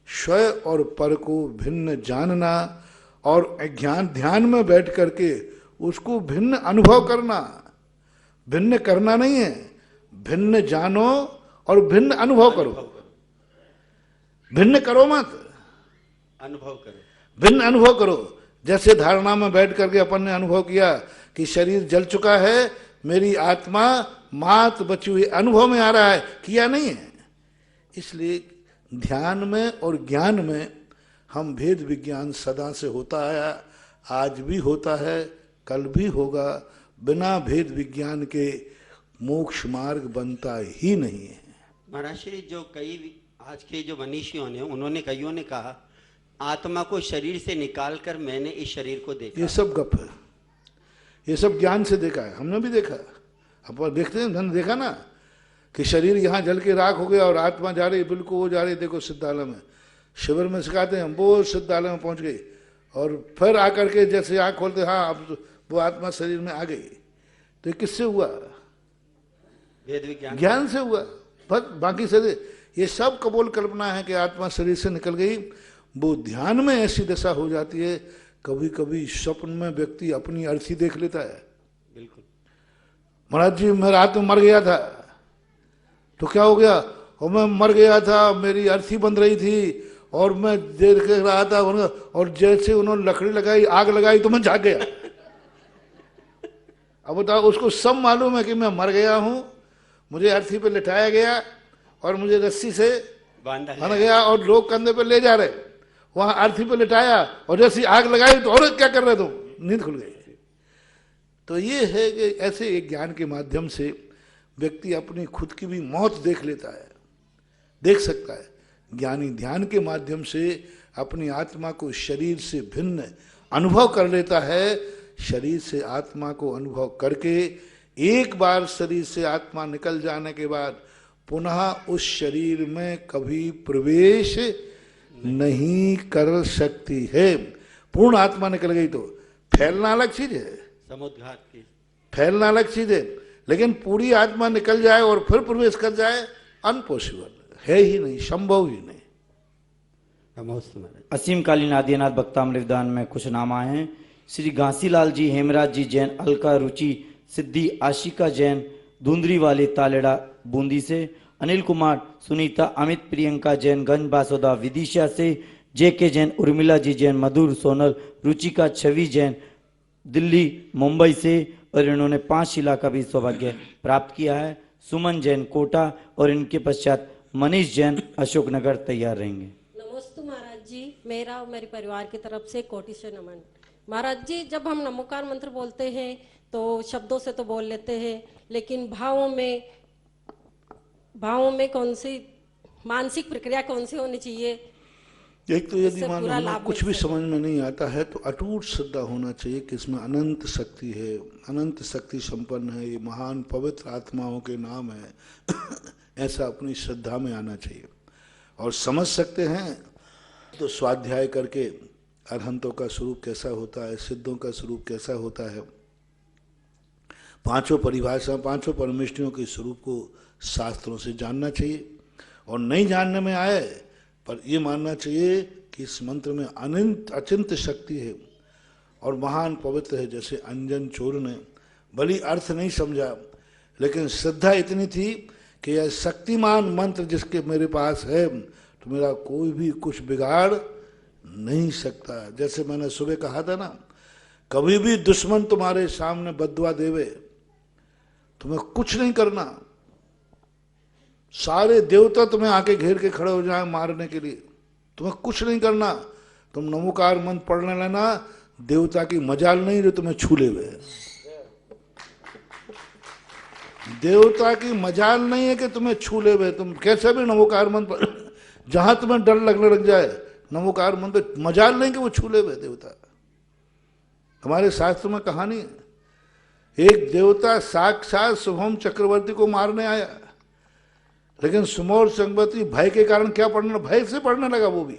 स्वयं और पर को भिन्न जानना, और ज्ञान ध्यान में बैठ करके उसको भिन्न अनुभव करना। भिन्न करना नहीं है, भिन्न जानो और भिन्न अनुभव करो। भिन्न करो मत, अनुभव करो, भिन्न अनुभव करो। जैसे धारणा में बैठ करके अपन ने अनुभव किया कि शरीर जल चुका है, मेरी आत्मा मात बची हुई, अनुभव में आ रहा है, किया नहीं है। इसलिए ध्यान में और ज्ञान में हम भेद विज्ञान सदा से होता आया, आज भी होता है, कल भी होगा। बिना भेद विज्ञान के मोक्ष मार्ग बनता ही नहीं है। महाराज श्री, जो कई आज के जो मनीषियों ने, उन्होंने कईयों ने कहा आत्मा को शरीर से निकालकर मैंने इस शरीर को देखा। ये सब गप है, ये सब ज्ञान से देखा है, हमने भी देखा। अब देखते हैं, धन देखा ना कि शरीर यहाँ जल के राख हो गया और आत्मा जा रही, बिल्कुल वो जा रही। देखो सिद्धालय में, शिविर में सिखाते हैं, वो सिद्धालय में पहुँच गई और फिर आकर के जैसे आँख खोलते, हाँ अब वो आत्मा शरीर में आ गई। तो ये किससे हुआ? वेद विज्ञान, ज्ञान से हुआ। बस बाकी शरीर, ये सब कबूल कल्पना है कि आत्मा शरीर से निकल गई। वो ध्यान में ऐसी दशा हो जाती है, कभी कभी स्वप्न में व्यक्ति अपनी अर्थी देख लेता है। बिल्कुल। महाराज जी मैं रात में मर गया था, तो क्या हो गया? और मैं मर गया था, मेरी अर्थी बंध रही थी और मैं देख रहा था, और जैसे उन्होंने लकड़ी लगाई, आग लगाई, तो मैं जाग गया। अब बताओ, उसको सब मालूम है कि मैं मर गया हूं, मुझे अर्थी पे लिटाया गया और मुझे रस्सी से बांधा गया और लोग कंधे पे ले जा रहे, वहां अर्थी पे लिटाया और जैसी आग लगाई तो और क्या कर रहे तुम? नींद खुल गई। तो ये है कि ऐसे एक ज्ञान के माध्यम से व्यक्ति अपनी खुद की भी मौत देख लेता है, देख सकता है। ज्ञानी ध्यान के माध्यम से अपनी आत्मा को शरीर से भिन्न अनुभव कर लेता है। शरीर से आत्मा को अनुभव करके एक बार शरीर से आत्मा निकल जाने के बाद पुनः उस शरीर में कभी प्रवेश नहीं कर सकती है। पूर्ण आत्मा निकल गई तो फैलना अलग चीज है, समुद्घात की फैलना अलग चीज है, लेकिन पूरी आत्मा निकल जाए और फिर प्रवेश कर जाए, अनपॉसिबल है ही नहीं, संभव ही नहीं। नमोस्तु महाराज। असीमकालीन आदिनाथ भक्तामृतदान में कुछ नाम आए हैं। श्री घासीलाल जी, हेमराज जी जैन, अलका रुचि सिद्धि, आशिका जैन, धुंधरी वाली तालेड़ा बूंदी से, अनिल कुमार, सुनीता, अमित, प्रियंका जैन, गंज बासोदा विदिशा से, JK जैन, उर्मिला जी जैन, मधुर सोनल, रुचिका, छवि जैन दिल्ली मुंबई से, और इन्होंने 5 शिला का भी सौभाग्य प्राप्त किया है। सुमन जैन कोटा, और इनके पश्चात मनीष जैन अशोकनगर तैयार रहेंगे। नमस्ते महाराज जी, मेरा और मेरे परिवार की तरफ से कोटि से नमन। महाराज जी, जब हम नमोकार मंत्र बोलते हैं तो शब्दों से तो बोल लेते हैं, लेकिन भावों में कौन सी मानसिक प्रक्रिया कौन सी होनी चाहिए? एक तो यदि इससे मान पूरा लो लाभ कुछ मिल भी सके। समझ में नहीं आता है तो अटूट श्रद्धा होना चाहिए कि इसमें अनंत शक्ति है, अनंत शक्ति संपन्न है, ये महान पवित्र आत्माओं के नाम है ऐसा अपनी श्रद्धा में आना चाहिए। और समझ सकते हैं तो स्वाध्याय करके अरहंतों का स्वरूप कैसा होता है, सिद्धों का स्वरूप कैसा होता है, पांचों परिभाषा, पांचों परमेष्ठियों के स्वरूप को शास्त्रों से जानना चाहिए। और नहीं जानने में आए पर ये मानना चाहिए कि इस मंत्र में अनंत अचिंत शक्ति है और महान पवित्र है। जैसे अंजन चोर ने भली अर्थ नहीं समझा, लेकिन श्रद्धा इतनी थी कि यह शक्तिमान मंत्र जिसके मेरे पास है तो मेरा कोई भी कुछ बिगाड़ नहीं सकता। जैसे मैंने सुबह कहा था ना, कभी भी दुश्मन तुम्हारे सामने बद्दुआ देवे, तुम्हें कुछ नहीं करना, सारे देवता तुम्हें आके घेर के खड़े हो जाए मारने के लिए, तुम्हें कुछ नहीं करना, तुम नमोकार मंत्र पढ़ने लेना, देवता की मजाल नहीं जो तुम्हें छू ले हुए। देवता की मजाल नहीं है कि तुम्हें छू ले हुए, तुम कैसे भी नमोकार मंत्र जहां तुम्हें डर लगने लग जाए, नमोकार मंत्र मजाल नहीं कि वो छू ले हुए देवता। हमारे शास्त्र में कहानी है, एक देवता साक्षात शुभम चक्रवर्ती को मारने आया, लेकिन सुमोर चक्रवर्ती भय के कारण क्या पढ़ने, भय से पढ़ने लगा वो भी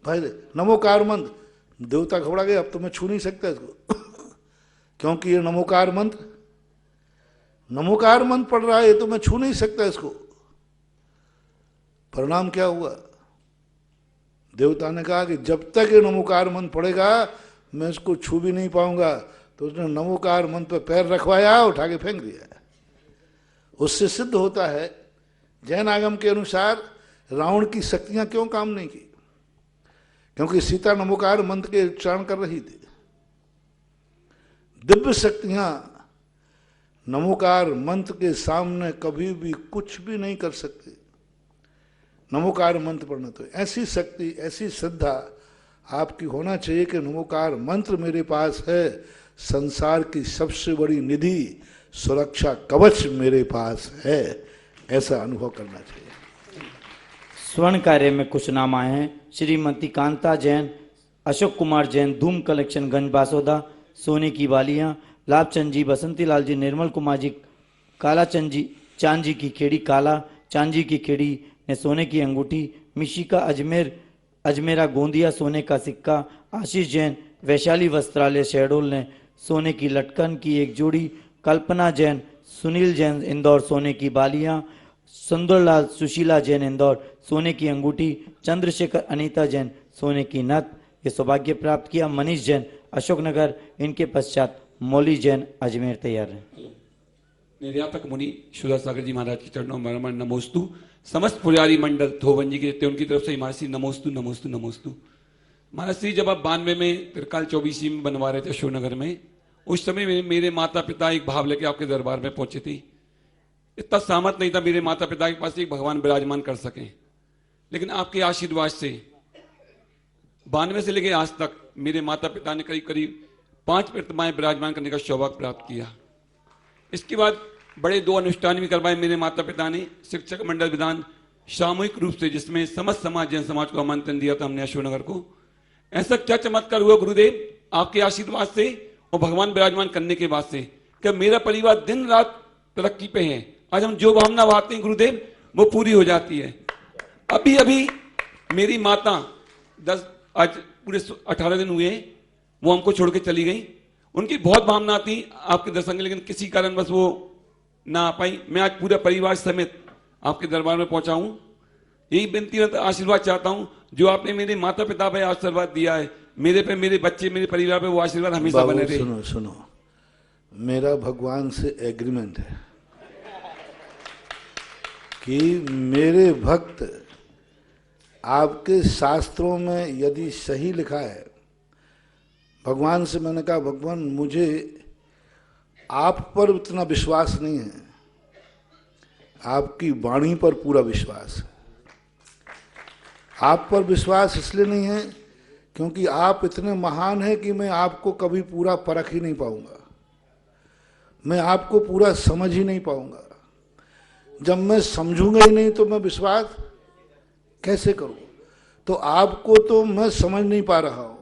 भय, नमोकार मंत्र। देवता घबरा गया, अब तुम्हें छू नहीं सकता इसको क्योंकि ये नमोकार मंत्र पढ़ रहा है, ये तो मैं छू नहीं सकता इसको। परिणाम क्या हुआ? देवता ने कहा कि जब तक ये नमोकार मंत्र पढ़ेगा मैं इसको छू भी नहीं पाऊंगा। तो उसने नमोकार मंत्र पर पैर रखवाया, उठा के फेंक दिया। उससे सिद्ध होता है जैन आगम के अनुसार रावण की शक्तियां क्यों काम नहीं की, क्योंकि सीता नमोकार मंत्र के उच्चारण कर रही थी। दिव्य शक्तियां नमोकार मंत्र के सामने कभी भी कुछ भी नहीं कर सकती। नमोकार मंत्र पढ़ना, तो ऐसी शक्ति, ऐसी श्रद्धा आपकी होना चाहिए कि नमोकार मंत्र मेरे पास है, संसार की सबसे बड़ी निधि सुरक्षा कवच मेरे पास है, ऐसा अनुभव करना चाहिए। स्वर्ण कार्य में कुछ नाम आए हैं। श्रीमती कांता जैन, अशोक कुमार जैन, धूम कलेक्शन गंज बासोदा, सोने की बालियां, लाभचंद जी, बसंती लाल जी, निर्मल कुमार जी, काला चंद जी, चांद जी की खेड़ी काला, चांदी की खेड़ी ने सोने की अंगूठी, मिशिका अजमेरा गोंदिया सोने का सिक्का, आशीष जैन वैशाली वस्त्रालय शहडोल ने सोने की लटकन की एक जोड़ी, कल्पना जैन, सुनील जैन इंदौर सोने की बालियां, सुंदरलाल सुशीला जैन इंदौर सोने की अंगूठी, चंद्रशेखर अनीता जैन सोने की नथ, ये सौभाग्य प्राप्त किया। मनीष जैन अशोकनगर, इनके पश्चात मौली जैन अजमेर तैयार है। निर्यापक मुनि सुधा सागर जी महाराज के चरणों में नमोस्तु। समस्त पुजारी मंडल धोबन जी के उनकी तरफ से महाराज श्री नमोस्तु नमोस्तु नमोस्तु। महाराज श्री जब आप 92 में त्रिकाल 24 में बनवा रहे थे अशोकनगर में, उस समय मेरे माता पिता एक भाव लेके आपके दरबार में पहुंचे थे। इतना सामर्थ नहीं था मेरे माता पिता के पास एक भगवान विराजमान कर सकें, लेकिन आपके आशीर्वाद से 92 से लेकर आज तक मेरे माता पिता ने करीब करीब 5 प्रतिमाएं विराजमान करने का सौभाग्य प्राप्त किया। इसके बाद बड़े 2 अनुष्ठान भी करवाए मेरे माता पिता ने, शिक्षक मंडल विधान सामूहिक रूप से, जिसमें समस्त समाज जैन समाज को आमंत्रण दिया था हमने अशोकनगर को। ऐसा क्या चमत्कार हुआ गुरुदेव आपके आशीर्वाद से और भगवान विराजमान करने के बाद से, कि मेरा परिवार दिन रात तरक्की पे है। आज हम जो भावना बांटते हैं गुरुदेव वो पूरी हो जाती है। अभी अभी मेरी माता आज पूरे 18 दिन हुए वो हमको छोड़ के चली गई। उनकी बहुत भावना थी आपके दर्शन के, लेकिन किसी कारणवश वो ना आ पाई। मैं आज पूरे परिवार समेत आपके दरबार में पहुंचा हूं। यही विनती है, आशीर्वाद चाहता हूं जो आपने मेरे माता पिता पे आशीर्वाद दिया है, मेरे पे, मेरे बच्चे, मेरे परिवार पे वो आशीर्वाद हमेशा बने रहे। सुनो सुनो, मेरा भगवान से एग्रीमेंट है कि मेरे भक्त आपके शास्त्रों में यदि सही लिखा है, भगवान से मैंने कहा भगवान मुझे आप पर उतना विश्वास नहीं है, आपकी वाणी पर पूरा विश्वास है। आप पर विश्वास इसलिए नहीं है क्योंकि आप इतने महान हैं कि मैं आपको कभी पूरा परख ही नहीं पाऊंगा, मैं आपको पूरा समझ ही नहीं पाऊंगा। जब मैं समझूंगा ही नहीं तो मैं विश्वास कैसे करूं? तो आपको तो मैं समझ नहीं पा रहा हूं,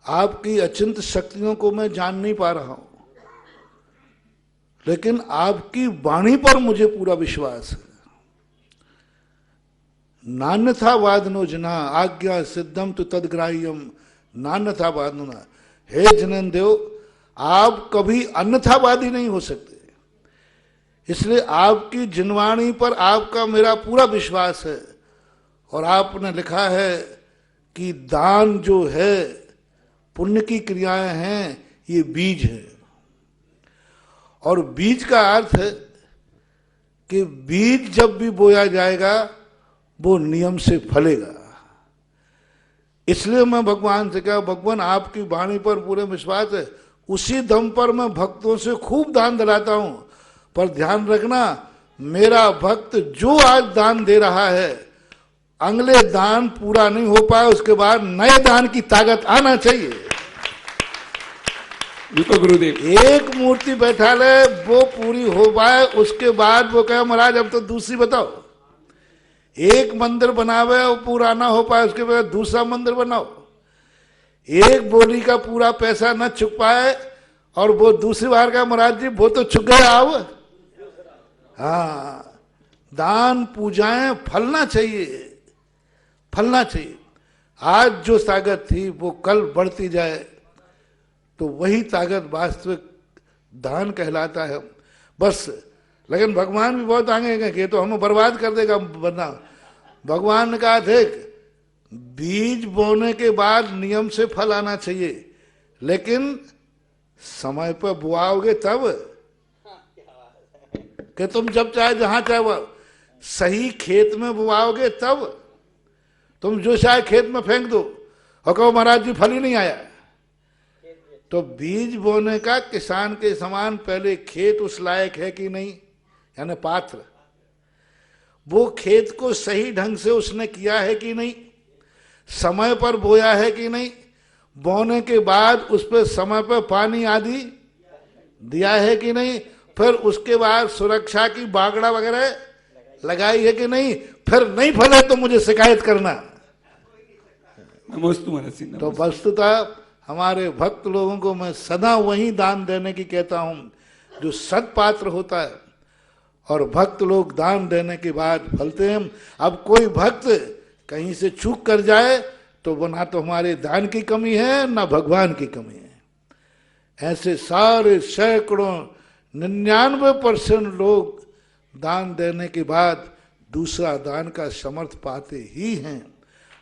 आपकी अचिंत शक्तियों को मैं जान नहीं पा रहा हूं, लेकिन आपकी वाणी पर मुझे पूरा विश्वास है। नान्यथा वादनो जना आज्ञा सिद्धम तो तदग्राह्यम नान्यथा वादनो ना। हे जनन देव, आप कभी अन्यथावादी नहीं हो सकते, इसलिए आपकी जिनवाणी पर आपका मेरा पूरा विश्वास है। और आपने लिखा है कि दान जो है, पुण्य की क्रियाएं हैं, ये बीज है। और बीज का अर्थ है कि बीज जब भी बोया जाएगा वो नियम से फलेगा। इसलिए मैं भगवान से कहा भगवान आपकी वाणी पर पूरे विश्वास है, उसी दम पर मैं भक्तों से खूब दान दिलाता हूं। पर ध्यान रखना, मेरा भक्त जो आज दान दे रहा है, अगले दान पूरा नहीं हो पाए उसके बाद नए दान की ताकत आना चाहिए। बिल्कुल गुरुदेव। एक मूर्ति बैठा ले वो पूरी हो पाए, उसके बाद वो कहे महाराज अब तो दूसरी बताओ। एक मंदिर बनावे वो पूरा ना हो पाए उसके बाद दूसरा मंदिर बनाओ। एक बोली का पूरा पैसा न चुक पाए और वो दूसरी बार का महाराज जी वो तो चुक गया अब। हाँ, दान पूजाएं फलना चाहिए, फलना चाहिए। आज जो ताकत थी वो कल बढ़ती जाए तो वही ताकत वास्तविक दान कहलाता है बस। लेकिन भगवान भी बहुत आगे गए कि तो हमें बर्बाद कर देगा वरना। भगवान ने कहा देख, बीज बोने के बाद नियम से फल आना चाहिए, लेकिन समय पर बुआओगे तब कि तुम जब चाहे जहां चाहे वो सही खेत में बुआओगे तब। तुम जो चाहे खेत में फेंक दो और कहो महाराज जी फल ही नहीं आया। तो बीज बोने का किसान के समान पहले खेत उस लायक है कि नहीं, यानी पात्र, वो खेत को सही ढंग से उसने किया है कि नहीं, समय पर बोया है कि नहीं, बोने के बाद उस पर समय पर पानी आदि दिया है कि नहीं, फिर उसके बाद सुरक्षा की बागड़ा वगैरह लगाई है कि नहीं, फिर नहीं फले तो मुझे शिकायत करना। तो वस्तुतः हमारे भक्त लोगों को मैं सदा वही दान देने की कहता हूं जो सत्पात्र होता है, और भक्त लोग दान देने के बाद फलते हैं। अब कोई भक्त कहीं से चूक कर जाए तो वो ना तो हमारे दान की कमी है ना भगवान की कमी है। ऐसे सारे सैकड़ों 99% लोग दान देने के बाद दूसरा दान का समर्थ पाते ही हैं।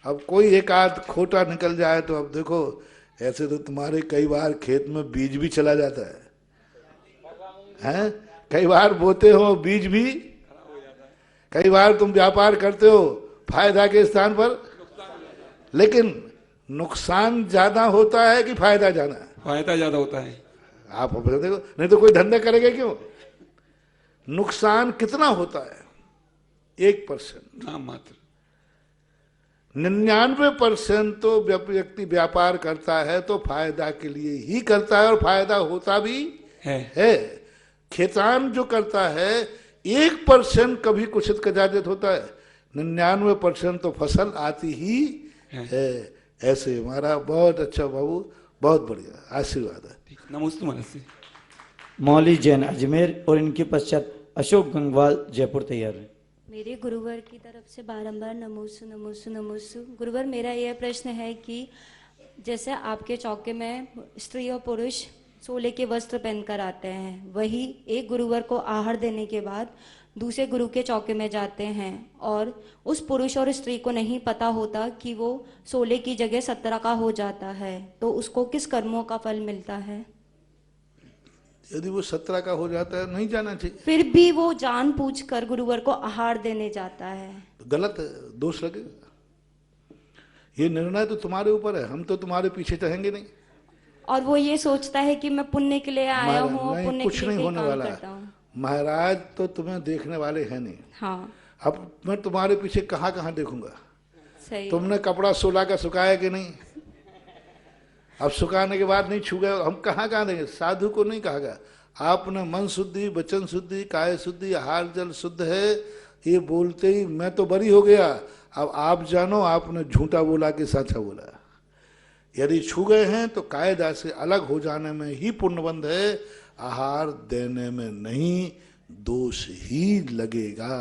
अब कोई एक आध खोटा निकल जाए तो अब देखो, ऐसे तो तुम्हारे कई बार खेत में बीज भी चला जाता है? कई बार बोते हो बीज भी, कई बार तुम व्यापार करते हो फायदा के स्थान पर, लेकिन नुकसान ज्यादा होता है कि फायदा ज्यादा? फायदा ज्यादा होता है। आप अपने देखो, नहीं तो कोई धंधा करेगा क्यों? नुकसान कितना होता है? 1% नाम मात्र। 99% तो व्यक्ति व्यापार करता है तो फायदा के लिए ही करता है और फायदा होता भी है। खेतान जो करता है 1% कभी कुछित कदाचित होता है, 99% तो फसल आती ही है। ऐसे हमारा बहुत अच्छा बाबू, बहुत बढ़िया, आशीर्वाद है। नमस्ते महाराज। मौली जैन अजमेर और इनके पश्चात अशोक गंगवाल जयपुर तैयार है। मेरे गुरुवर की तरफ से बारंबार नमोस्तु नमोस्तु नमोस्तु। गुरुवर, मेरा यह प्रश्न है कि जैसे आपके चौके में स्त्री और पुरुष सोले के वस्त्र पहनकर आते हैं, वही एक गुरुवर को आहार देने के बाद दूसरे गुरु के चौके में जाते हैं और उस पुरुष और स्त्री को नहीं पता होता कि वो सोले की जगह 17 का हो जाता है, तो उसको किस कर्मों का फल मिलता है? यदि वो 17 का हो जाता है नहीं जाना चाहिए। फिर भी वो जानबूझकर गुरुवर को आहार देने जाता है, तो गलत है, दोष लगेगा। ये निर्णय तो तुम्हारे ऊपर है, हम तो तुम्हारे पीछे चलेंगे नहीं। और वो ये सोचता है कि मैं पुण्य के लिए आया हूँ, पुण्य कुछ के लिए नहीं होने काम वाला करता हूँ। महाराज तो तुम्हें देखने वाले हैं नहीं। हाँ, अब मैं तुम्हारे पीछे कहाँ कहाँ देखूंगा? सही। तुमने कपड़ा 16 का सुखाया कि नहीं? अब सुखाने के बाद नहीं छू गए, हम कहाँ कहाँ देंगे? साधु को नहीं कहा गया आपने मन शुद्धि, वचन शुद्धि, काय शुद्धि, आहार जल शुद्ध है, ये बोलते ही मैं तो बरी हो गया। अब आप जानो आपने झूठा बोला कि सच्चा बोला। यदि छू गए हैं तो कायदा से अलग हो जाने में ही पुण्यबंध है, आहार देने में नहीं, दोष ही लगेगा।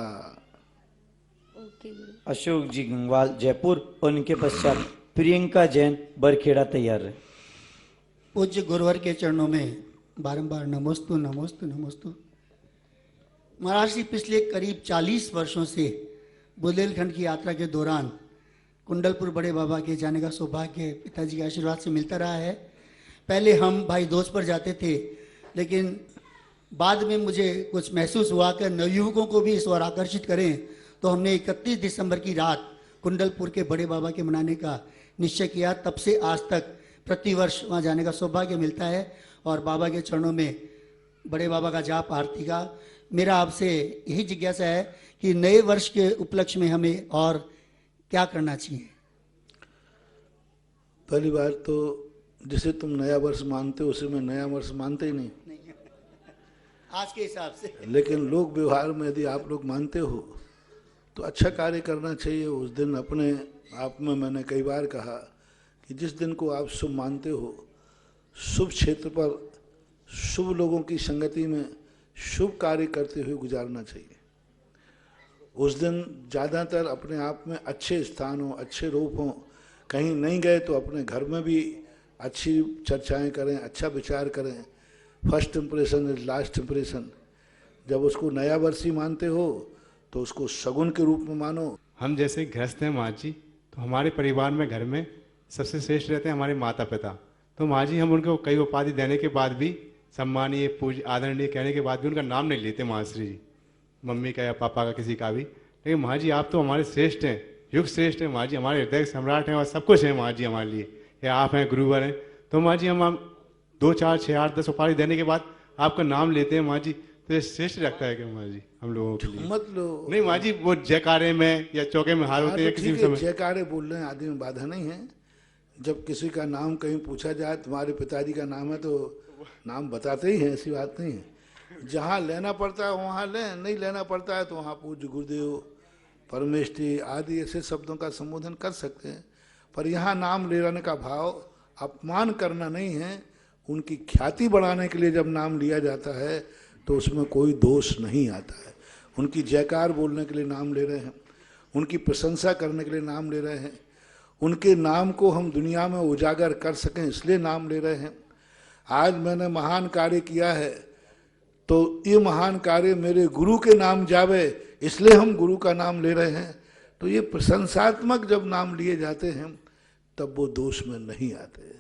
ओके गुरु। अशोक जी गंगवाल जयपुर और उनके पश्चात प्रियंका जैन बरखेड़ा तैयार रहे। पूज्य गुरुवर के चरणों में बारंबार नमोस्तु नमोस्तु नमोस्तु। महाराज जी पिछले करीब 40 वर्षों से बुंदेलखंड की यात्रा के दौरान कुंडलपुर बड़े बाबा के जाने का सौभाग्य पिताजी के आशीर्वाद से मिलता रहा है। पहले हम भाई दोस्त पर जाते थे, लेकिन बाद में मुझे कुछ महसूस हुआ कि नवयुवकों को भी इस ओर आकर्षित करें, तो हमने 31 दिसंबर की रात कुंडलपुर के बड़े बाबा के मनाने का निश्चय किया। तब से आज तक प्रतिवर्ष वहाँ जाने का सौभाग्य मिलता है और बाबा के चरणों में बड़े बाबा का जाप आरती का। मेरा आपसे यही जिज्ञासा है कि नए वर्ष के उपलक्ष्य में हमें और क्या करना चाहिए? पहली बार तो जिसे तुम नया वर्ष मानते हो उसे मैं नया वर्ष मानते ही नहीं आज के हिसाब से। लेकिन लोक व्यवहार में यदि आप लोग मानते हो तो अच्छा कार्य करना चाहिए। उस दिन अपने आप में मैंने कई बार कहा कि जिस दिन को आप शुभ मानते हो, शुभ क्षेत्र पर शुभ लोगों की संगति में शुभ कार्य करते हुए गुजारना चाहिए। उस दिन ज़्यादातर अपने आप में अच्छे स्थान हो, अच्छे रूप हों। कहीं नहीं गए तो अपने घर में भी अच्छी चर्चाएं करें, अच्छा विचार करें। First impression is last impression. जब उसको नया वर्षी मानते हो तो उसको शगुन के रूप में मानो। हम जैसे गृहस्थ हैं माँ जी, तो हमारे परिवार में घर में सबसे श्रेष्ठ रहते हैं हमारे माता पिता। तो माँ जी हम उनको कई उपाधि देने के बाद भी, सम्मानीय पूज्य आदरणीय कहने के बाद भी उनका नाम नहीं लेते माश्री जी, मम्मी का या पापा का किसी का भी। लेकिन माँ जी आप तो हमारे श्रेष्ठ हैं, युग श्रेष्ठ हैं माँ जी, हमारे हृदय सम्राट हैं और सब कुछ है माँ जी हमारे लिए। या आप हैं गुरुवर हैं, तो माँ जी हम 2, 4, 6, 8, 10 उपाधि देने के बाद आपका नाम लेते हैं माँ जी, तो ये श्रेष्ठ लगता है कि माँ जी हम लोगों के लिए? मत लो। नहीं माँ जी, वो जयकारे में या चौके में हार होते हैं किसी भी समय। जयकारे बोलने आदि में बाधा नहीं है। जब किसी का नाम कहीं पूछा जाए, तुम्हारे पिताजी का नाम है, तो नाम बताते ही हैं, ऐसी बात नहीं है। जहाँ लेना पड़ता है वहाँ लें, नहीं लेना पड़ता है तो वहाँ पूज्य गुरुदेव, परमेष्ठी आदि ऐसे शब्दों का संबोधन कर सकते हैं। पर यहाँ नाम ले लेने का भाव अपमान करना नहीं है। उनकी ख्याति बढ़ाने के लिए जब नाम लिया जाता है तो उसमें कोई दोष नहीं आता है। उनकी जयकार बोलने के लिए नाम ले रहे हैं, उनकी प्रशंसा करने के लिए नाम ले रहे हैं, उनके नाम को हम दुनिया में उजागर कर सकें इसलिए नाम ले रहे हैं। आज मैंने महान कार्य किया है तो ये महान कार्य मेरे गुरु के नाम जावे, इसलिए हम गुरु का नाम ले रहे हैं। तो ये प्रशंसात्मक जब नाम लिए जाते हैं तब वो दोष में नहीं आते।